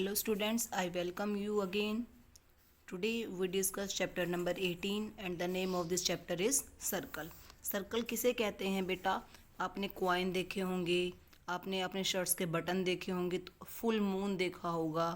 Hello students, I welcome you again. Today we discuss chapter number 18 and the name of this chapter is circle. Circle किसे कहते हैं बेटा? आपने coin देखे होंगे, आपने अपने शर्ट्स के बटन देखे होंगे, तो फुल मून देखा होगा,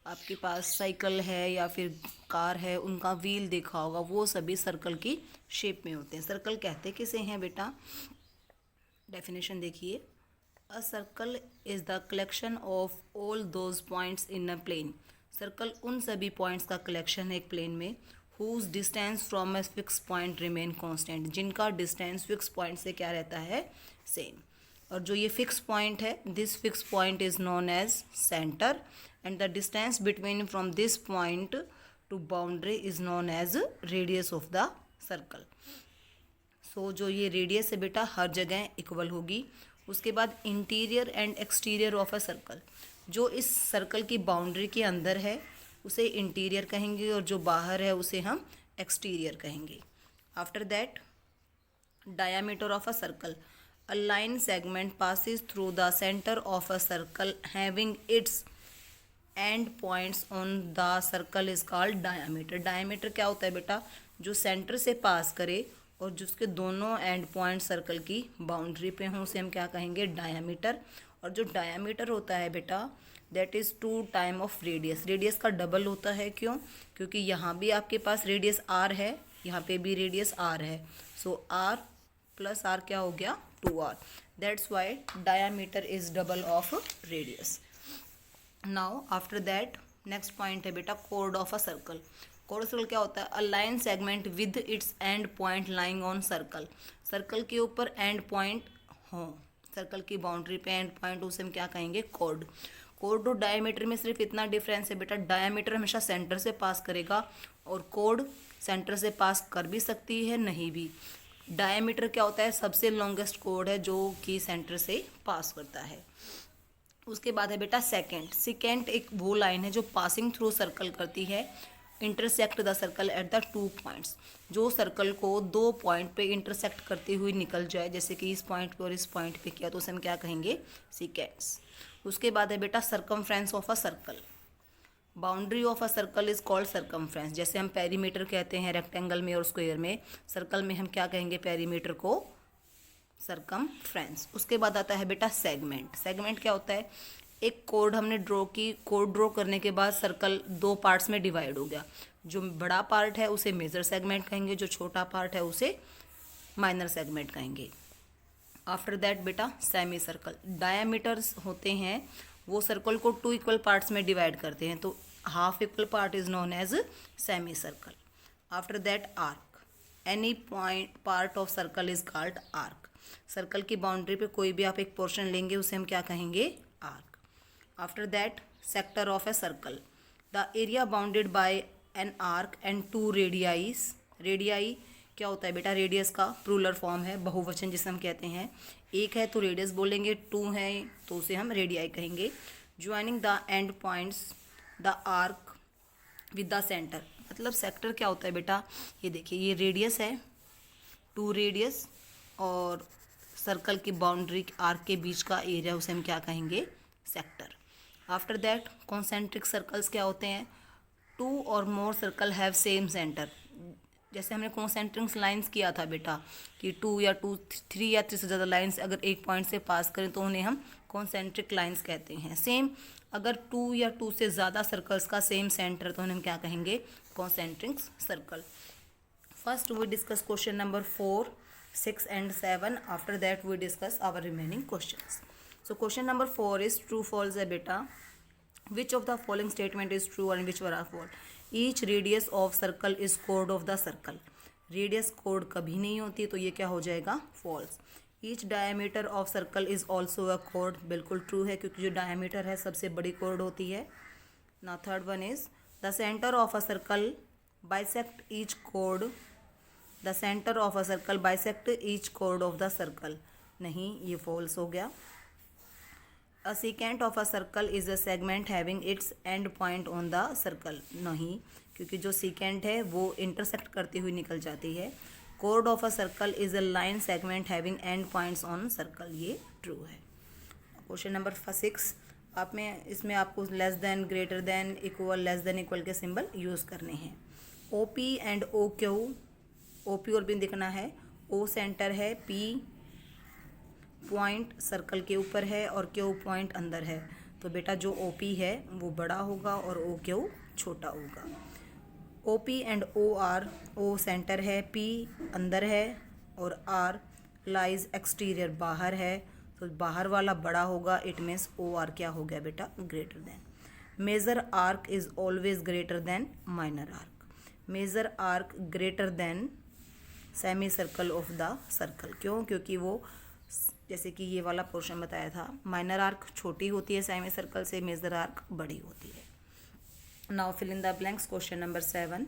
आपके पास साइकिल है या फिर कार है उनका व्हील देखा होगा, वो सभी सर्कल की शेप में होते हैं। सर्कल कहते किसे हैं बेटा? डेफिनेशन देखिए, a circle is the collection of all those points in a plane. Circle उन सभी पॉइंट्स का कलेक्शन है एक प्लेन में, whose distance from a fix point remain constant, जिनका डिस्टेंस फिक्स पॉइंट से क्या रहता है? सेम। और जो ये फिक्स पॉइंट है, this fix point is known as centre and the distance between from this point to boundary is known as radius of the circle. So जो ये रेडियस है बेटा हर जगह इक्वल होगी। उसके बाद interior and exterior of a circle, जो इस सर्कल की बाउंड्री के अंदर है उसे इंटीरियर कहेंगे और जो बाहर है उसे हम एक्सटीरियर कहेंगे। After that, diameter of a circle, a line segment passes through the centre of a circle having its and points on the circle is called diameter. Diameter क्या होता है बेटा? जो सेंटर से पास करे और जिसके दोनों एंड पॉइंट सर्कल की बाउंड्री पे हों उसे हम क्या कहेंगे? डायामीटर। और जो डायामीटर होता है बेटा that is 2 time of radius. Radius का डबल होता है, क्यों? क्योंकि यहाँ भी आपके पास रेडियस आर है, यहाँ पे भी रेडियस आर है, सो आर प्लस आर क्या हो गया? 2r। That's why diameter is double of radius. Now after that next point है बेटा code of a circle. Code circle क्या होता है? अ line segment with its end point lying on circle. Circle के ऊपर एंड पॉइंट हो, circle की boundary पे एंड पॉइंट, उसे हम क्या कहेंगे? कोड। कोड और डायमीटर में सिर्फ इतना डिफरेंस है बेटा, डायमीटर हमेशा सेंटर से पास करेगा और कोड सेंटर से पास कर भी सकती है, नहीं भी। डायमीटर क्या होता है? सबसे लॉन्गेस्ट कोड है जो कि सेंटर से पास करता है। उसके बाद है बेटा सेकेंड। सेकेंड एक वो लाइन है जो पासिंग थ्रू सर्कल करती है, intersect the circle at the 2 points. जो सर्कल को 2 पॉइंट पे इंटरसेक्ट करती हुई निकल जाए, जैसे कि इस पॉइंट पे और इस पॉइंट पे किया, तो उसे हम क्या कहेंगे? सेकेंड्स। उसके बाद है बेटा circumference of a circle. Boundary of a circle is called circumference. जैसे हम पेरीमीटर कहते हैं रेक्टेंगल में और स्क्वायर में, सर्कल में हम क्या कहेंगे? पेरीमीटर को सरकमफ्रेंस। उसके बाद आता है बेटा सेगमेंट। सेगमेंट क्या होता है? एक कोड हमने ड्रॉ की, कोड ड्रॉ करने के बाद सर्कल 2 पार्ट्स में डिवाइड हो गया। जो बड़ा पार्ट है उसे मेजर सेगमेंट कहेंगे, जो छोटा पार्ट है उसे माइनर सेगमेंट कहेंगे। आफ्टर दैट बेटा सेमी सर्कल। डायामीटर्स होते हैं वो सर्कल को 2 इक्वल पार्ट्स में डिवाइड करते हैं, तो half equal part is known as semi circle. After that arc. Any point part of circle is called arc. Circle की बाउंड्री पे कोई भी आप एक पोर्शन लेंगे उसे हम क्या कहेंगे? Arc. After that sector of a circle, the area bounded by an arc and 2 radii. Radii क्या होता है बेटा? रेडियस का प्लूरल फॉर्म है, बहुवचन जिसे हम कहते हैं। एक है तो रेडियस बोलेंगे, 2 है तो उसे हम रेडियाई कहेंगे। Joining the end points the arc with the centre. मतलब सेक्टर क्या होता है बेटा? ये देखिए, ये रेडियस है, 2 रेडियस और सर्कल की बाउंड्री आर्क के बीच का एरिया, उसे हम क्या कहेंगे? Sector. After that concentric circles क्या होते हैं? 2 और मोर सर्कल हैव सेम सेंटर। जैसे हमने कॉन्सेंट्रिक लाइंस किया था बेटा कि 2 या 3 या 3 से ज़्यादा लाइंस अगर एक पॉइंट से पास करें तो उन्हें हम कॉन्सेंट्रिक लाइंस कहते हैं। सेम अगर 2 या 2 से ज़्यादा सर्कल्स का सेम सेंटर तो उन्हें हम क्या कहेंगे? Concentric circle. First we discuss question number 4, 6 and 7. After that we discuss our remaining questions. So question number 4 is true false है बेटा. Which of the following statement is true and which were are false? Each radius of circle is chord of the circle. Radius chord कभी नहीं होती, तो ये क्या हो जाएगा? false. Each diameter of circle is also a chord. बिल्कुल true है, क्योंकि जो diameter है सबसे बड़ी chord होती है. Now third one is the center of a circle bisect each chord. The centre of a circle bisect each कोड ऑफ द सर्कल। नहीं, ये फॉल्स हो गया। A secant of a circle is a segment having its end point on the circle. नहीं, क्योंकि जो secant है वो इंटरसेक्ट करती हुई निकल जाती है। कोड of a circle is a line segment having end points on circle. ये ट्रू है। क्वेश्चन नंबर 6, आप में इसमें आपको less than, greater than, equal, less than equal के सिंबल यूज़ करने हैं। O P and O Q, O P और भी दिखना है। ओ सेंटर है, पी पॉइंट सर्कल के ऊपर है और क्यू पॉइंट अंदर है। तो बेटा जो ओ पी है वो बड़ा होगा और ओ क्यू छोटा होगा। O P and O R, O centre है, पी अंदर है और आर लाइज एक्सटीरियर बाहर है। तो बाहर वाला बड़ा होगा, इट मीन्स ओ आर क्या हो गया बेटा, greater than. Major arc is always greater than minor arc. Major arc greater than semi circle of the circle. क्यों? क्योंकि वो जैसे कि ये वाला पोर्शन बताया था, माइनर आर्क छोटी होती है सेमी सर्कल से, मेजर आर्क बड़ी होती है। Now fill in the blanks. Question number 7,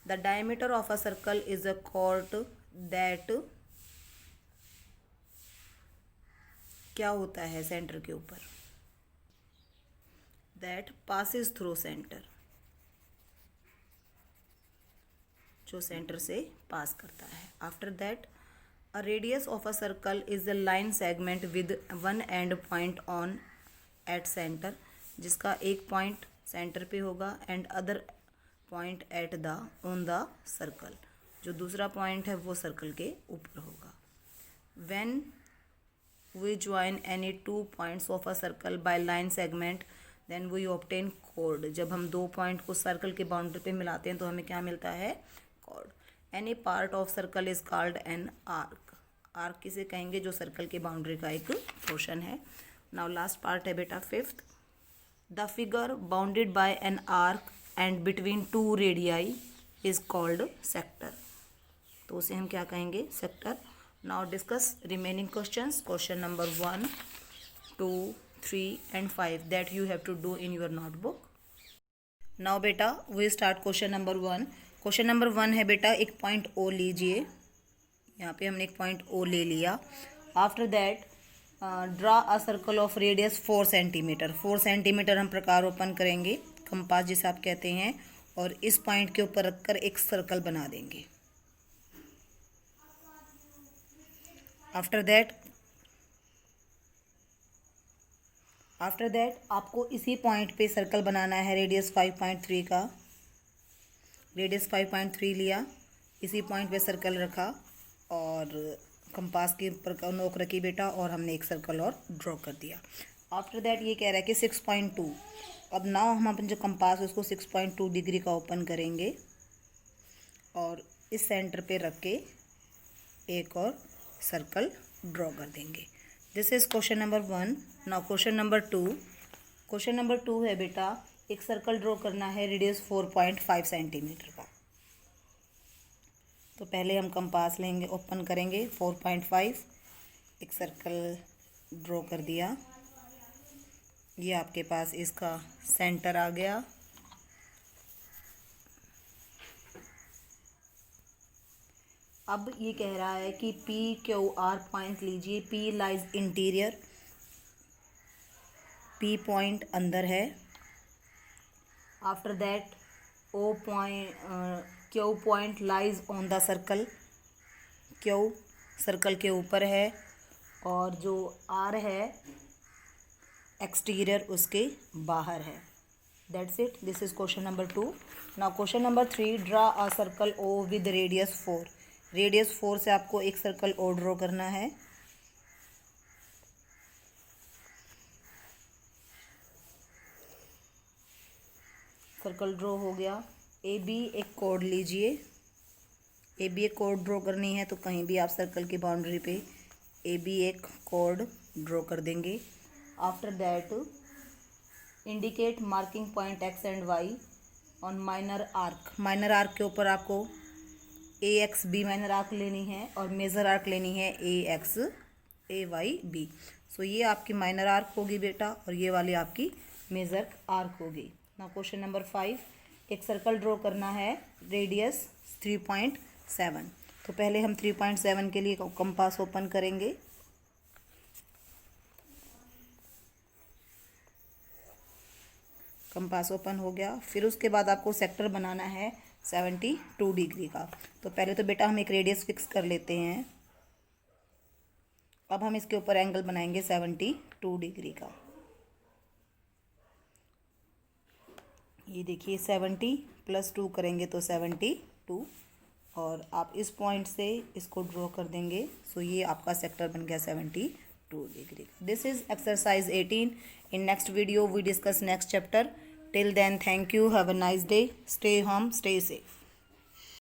the diameter of a circle is a chord that, क्या होता है सेंटर के ऊपर, दैट पासिस थ्रू सेंटर, जो सेंटर से पास करता है। After that a radius of a circle is the line segment with one end point on at centre, जिसका एक पॉइंट सेंटर पे होगा and other point at the on the circle, जो दूसरा पॉइंट है वो सर्कल के ऊपर होगा। When we join any two points of a circle by line segment then we obtain chord. जब हम दो पॉइंट को सर्कल के बाउंड्री पे मिलाते हैं तो हमें क्या मिलता है, chord. Any part of circle is called an arc. Arc किसे कहेंगे, जो सर्कल के बाउंड्री का एक पोर्शन है। नाउ लास्ट पार्ट है बेटा 5th, the figure bounded by an arc and between two radii is called sector. तो उसे हम क्या कहेंगे, sector. Now discuss remaining questions. Question number 1, 2, 3 and 5 that you have to do in your notebook. Now बेटा we start question number 1। Question number 1 है बेटा, एक point ओ लीजिए। यहाँ पे हमने एक पॉइंट ओ ले लिया। After that draw a circle of radius 4 centimetre. 4 centimetre हम प्रकार ओपन करेंगे, कंपास जिसे आप कहते हैं, और इस पॉइंट के ऊपर रखकर एक सर्कल बना देंगे। आफ्टर दैट आपको इसी पॉइंट पे सर्कल बनाना है, रेडियस 5.3 का। रेडियस 5.3 लिया, इसी पॉइंट पे सर्कल रखा और कंपास के ऊपर नोक रखी बेटा, और हमने एक सर्कल और ड्रॉ कर दिया। आफ्टर दैट ये कह रहा है कि 6.2। अब नाउ हम अपन जो कंपास है उसको 6.2 डिग्री का ओपन करेंगे और इस सेंटर पे रख के एक और सर्कल ड्रॉ कर देंगे। This is question number 1। Now question number 2। Question number 2 है बेटा, एक सर्कल ड्रॉ करना है रेडियस 4.5 सेंटीमीटर का। तो पहले हम कंपास लेंगे, ओपन करेंगे 4.5, एक सर्कल ड्रॉ कर दिया। ये आपके पास इसका सेंटर आ गया। अब ये कह रहा है कि पी क्यू आर पॉइंट लीजिए। P lies interior, P point अंदर है। After that O point Q point lies on the circle, Q circle के ऊपर है और जो आर है एक्सटीरियर उसके बाहर है। That's it, this is question number 2। Now question number 3, draw a circle O with radius 4। Radius 4 से आपको एक सर्कल और ड्रॉ करना है। सर्कल ड्रॉ हो गया। ए बी एक कोड लीजिए। ए बी एक कोड ड्रॉ करनी है तो कहीं भी आप सर्कल की बाउंड्री पे ए बी एक कोड ड्रॉ कर देंगे। After that indicate marking point X and Y on minor arc. Minor arc के ऊपर आपको A X B minor arc लेनी है और मेजर आर्क लेनी है A X A Y B. So ये आपकी माइनर आर्क होगी बेटा और ये वाली आपकी मेजर आर्क होगी। नाउ क्वेश्चन नंबर 5, एक सर्कल ड्रॉ करना है रेडियस 3.7। तो पहले हम 3.7 के लिए कंपास ओपन करेंगे। कंपास ओपन हो गया। फिर उसके बाद आपको सेक्टर बनाना है 72 डिग्री का। तो पहले तो बेटा हम एक रेडियस फिक्स कर लेते हैं। अब हम इसके ऊपर एंगल बनाएंगे 72 डिग्री का। ये देखिए 70 + 2 करेंगे तो 72, और आप इस पॉइंट से इसको ड्रॉ कर देंगे। सो ये आपका सेक्टर बन गया 72 degree. This is exercise 18। In next video we discuss next chapter. Till then, thank you, have a nice day, stay home, stay safe.